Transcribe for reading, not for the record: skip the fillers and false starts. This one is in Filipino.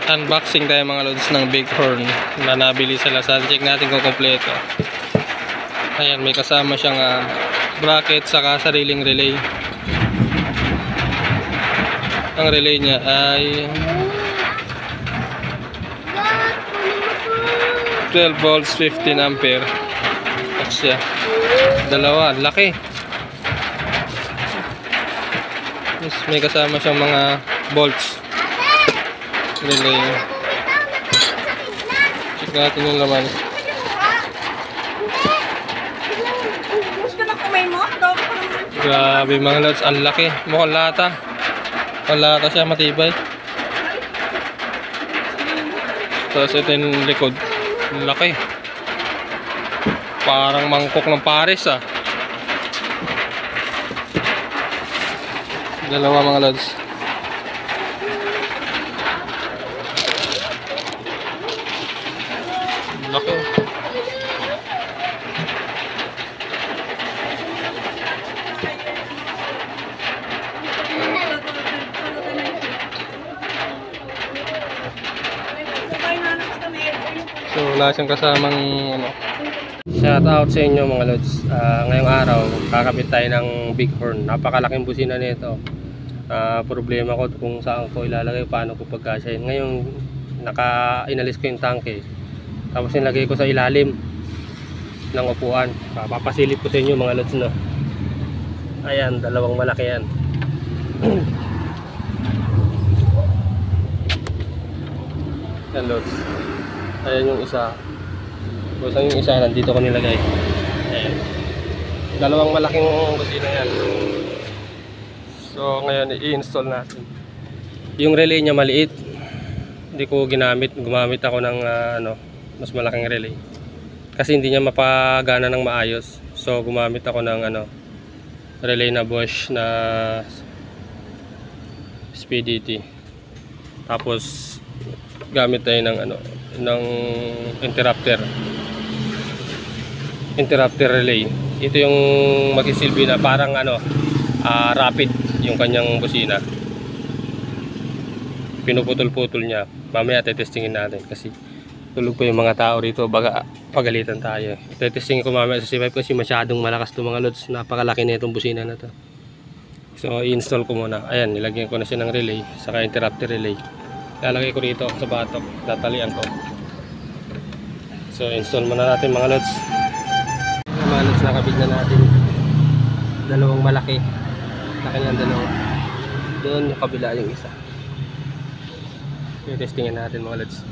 Unboxing tayo mga lods ng Bighorn na nabili sa Lazada. Check natin kung kompleto. Ayan, may kasama siyang bracket saka sariling relay. Ang relay niya ay 12 volts 15 ampere. Siya. Dalawa, laki. Yes, may kasama siyang mga bolts. Relay. Check natin yung laman. Grabe mga lods, ang laki. Mukhang lata. Lata siya, matibay. Tapos ito yung likod. Ang laki. Parang mangkok ng Paris ah. Dalawa mga lods. Laki. So wala siyang kasamang shout out sa inyo mga lods. Ngayong araw kakabit tayo ng Bighorn. Napakalaking busina nito. Problema ko kung saan ko ilalagay, paano ko pagkasyahin. Ngayon inalis ko yung tangke, tapos nilagay ko sa ilalim ng upuan. Papasilip ko sa inyo mga lods no. Ayan, dalawang malaki yan. Yan lods. Ayan yung isa. Tapos yung isa nandito ko nilagay. Ayan. Dalawang malaking busina yan. So ngayon i-install natin. Yung relay niya maliit. Hindi ko ginamit. Gumamit ako ng mas malaking relay. Kasi hindi niya mapagana ng maayos. So gumamit ako ng relay na Bosch na SPDT. Tapos gamit tayo ng interrupter relay. Ito yung magsisilbi na parang rapid yung kanyang busina. Pinuputol-putol niya. Mamaya tetestingin natin kasi tulog pa yung mga tao rito, baga pagalitan tayo. Tetestingin ko mamaya sa C5 kasi masyadong malakas to mga lods. Napakalaki na itong busina na to. So i-install ko muna. Ayan, nilagyan ko na siya ng relay saka interrupter relay. Lalagay ko rito sa batok, tatalian ko. So install muna natin mga lods. Mga lods, nakabit na natin dalawang malaki. Laki ng dalawa. Doon yung kabila yung isa. Testingin natin mga lods.